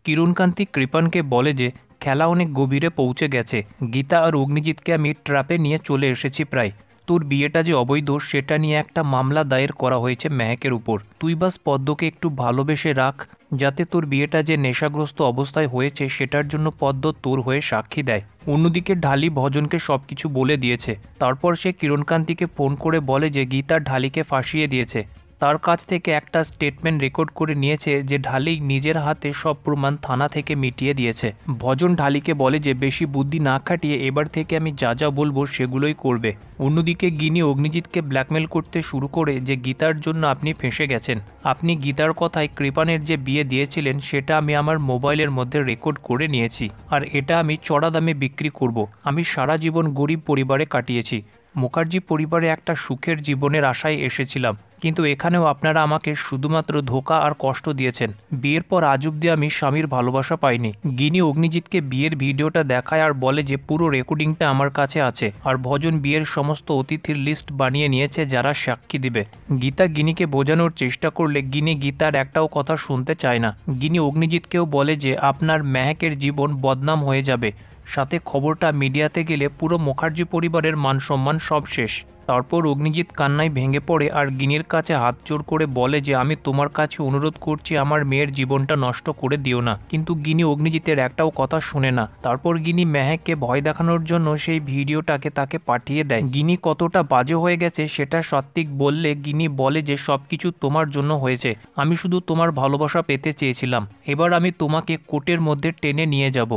কিরণকান্তি কৃপানকে বলে যে খেলা অনেক গভীরে পৌঁছে গেছে। গীতা আর অগ্নিজিৎকে আমি ট্র্যাপে নিয়ে চলে এসেছি প্রায়। তোর বিয়েটা যে অবৈধ সেটা নিয়ে একটা মামলা দায়ের করা হয়েছে মেহেকের উপর। তুই বাস পদ্মকে একটু ভালোবেসে রাখ, যাতে তোর বিয়েটা যে নেশাগ্রস্ত অবস্থায় হয়েছে সেটার জন্য পদ্ম তোর হয়ে সাক্ষী দেয়। অন্যদিকে ঢালি ভজনকে সবকিছু বলে দিয়েছে। তারপর সে কিরণকান্তিকে ফোন করে বলে যে গীতা ঢালিকে ফাঁসিয়ে দিয়েছে। তার কাছ থেকে একটা স্টেটমেন্ট রেকর্ড করে নিয়েছে যে ঢালি নিজের হাতে সব প্রমাণ থানা থেকে মিটিয়ে দিয়েছে। ভজন ঢালিকে বলে যে বেশি বুদ্ধি না খাটিয়ে এবার থেকে আমি যা যা বলবো সেগুলোই করবে। অন্যদিকে গিনি অগ্নিজিৎকে ব্ল্যাকমেল করতে শুরু করে যে গীতার জন্য আপনি ফেঁসে গেছেন। আপনি গীতার কথায় কৃপানের যে বিয়ে দিয়েছিলেন সেটা আমি আমার মোবাইলের মধ্যে রেকর্ড করে নিয়েছি, আর এটা আমি চড়া দামে বিক্রি করব। আমি সারা জীবন গরিব পরিবারে কাটিয়েছি। মুখার্জি পরিবারে একটা সুখের জীবনের আশায় এসেছিলাম, কিন্তু এখানেও আপনারা আমাকে শুধুমাত্র ধোঁকা আর কষ্ট দিয়েছেন। বিয়ের পর আজ অব্দি আমি স্বামীর ভালোবাসা পাইনি। গিনি অগ্নিজিৎকে বিয়ের ভিডিওটা দেখায় আর বলে যে পুরো রেকর্ডিংটা আমার কাছে আছে, আর ভজন বিয়ের সমস্ত অতিথির লিস্ট বানিয়ে নিয়েছে যারা সাক্ষী দিবে। গীতা গিনিকে বোঝানোর চেষ্টা করলে গিনি গীতার একটাও কথা শুনতে চায় না। গিনি অগ্নিজিৎকেও বলে যে আপনার মেহেকের জীবন বদনাম হয়ে যাবে, সাথে খবরটা মিডিয়াতে গেলে পুরো মুখার্জি পরিবারের মান সম্মান সব শেষ। তারপর অগ্নিজিৎ কান্নায় ভেঙে পড়ে আর গিনির কাছে হাত জোর করে বলে যে আমি তোমার কাছে অনুরোধ করছি আমার মেয়ের জীবনটা নষ্ট করে দিও না। কিন্তু গিনি অগ্নিজিতের একটাও কথা শুনে না। তারপর গিনি মেহেককে ভয় দেখানোর জন্য সেই ভিডিওটাকে তাকে পাঠিয়ে দেয়। গিনি কতটা বাজে হয়ে গেছে সেটা সাত্বিক বললে গিনি বলে যে সবকিছু তোমার জন্য হয়েছে, আমি শুধু তোমার ভালোবাসা পেতে চেয়েছিলাম। এবার আমি তোমাকে কোর্টের মধ্যে টেনে নিয়ে যাব।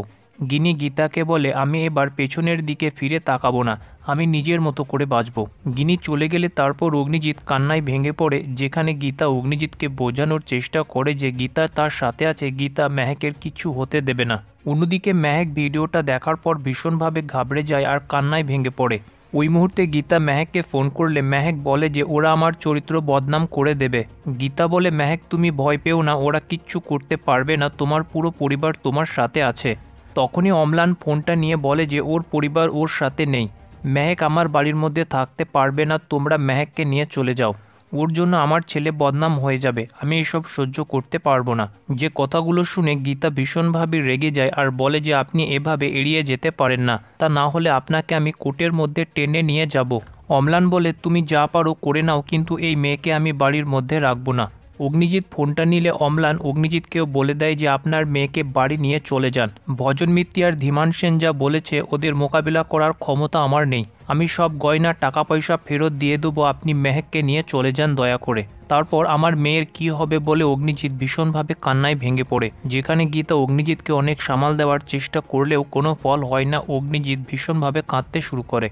গিনি গীতাকে বলে আমি এবার পেছনের দিকে ফিরে তাকাবো না, আমি নিজের মতো করে বাঁচব। গিনি চলে গেলে তারপর অগ্নিজিৎ কান্নায় ভেঙে পড়ে, যেখানে গীতা অগ্নিজিৎকে বোঝানোর চেষ্টা করে যে গীতা তার সাথে আছে, গীতা মেহেকের কিছু হতে দেবে না। অন্যদিকে মেহেক ভিডিওটা দেখার পর ভীষণভাবে ঘাবড়ে যায় আর কান্নায় ভেঙে পড়ে। ওই মুহূর্তে গীতা মেহেককে ফোন করলে মেহেক বলে যে ওরা আমার চরিত্র বদনাম করে দেবে। গীতা বলে মেহেক তুমি ভয় পেও না, ওরা কিচ্ছু করতে পারবে না, তোমার পুরো পরিবার তোমার সাথে আছে। তখনই অম্লান ফোনটা নিয়ে বলে যে ওর পরিবার ওর সাথে নেই, মেহেক আমার বাড়ির মধ্যে থাকতে পারবে না, তোমরা মেহেককে নিয়ে চলে যাও, ওর জন্য আমার ছেলে বদনাম হয়ে যাবে, আমি এসব সহ্য করতে পারবো না। যে কথাগুলো শুনে গীতা ভীষণভাবে রেগে যায় আর বলে যে আপনি এভাবে এড়িয়ে যেতে পারেন না, তা না হলে আপনাকে আমি কোর্টের মধ্যে টেনে নিয়ে যাব। অম্লান বলে তুমি যা পারো করে নাও, কিন্তু এই মেয়েকে আমি বাড়ির মধ্যে রাখবো না। অগ্নিজিৎ ফোনটা নিলে অম্লান অগ্নিজিৎকেও বলে দেয় যে আপনার মেয়েকে বাড়ি নিয়ে চলে যান। ভজন মিত্তি আর ধীমান সেন যা বলেছে ওদের মোকাবিলা করার ক্ষমতা আমার নেই, আমি সব গয়না টাকা পয়সা ফেরত দিয়ে দেবো, আপনি মেহেককে নিয়ে চলে যান দয়া করে। তারপর আমার মেয়ের কি হবে বলে অগ্নিজিৎ ভীষণভাবে কান্নায় ভেঙে পড়ে। যেখানে গীতা অগ্নিজিৎকে অনেক সামাল দেওয়ার চেষ্টা করলেও কোনো ফল হয় না, অগ্নিজিৎ ভীষণভাবে কাঁদতে শুরু করে।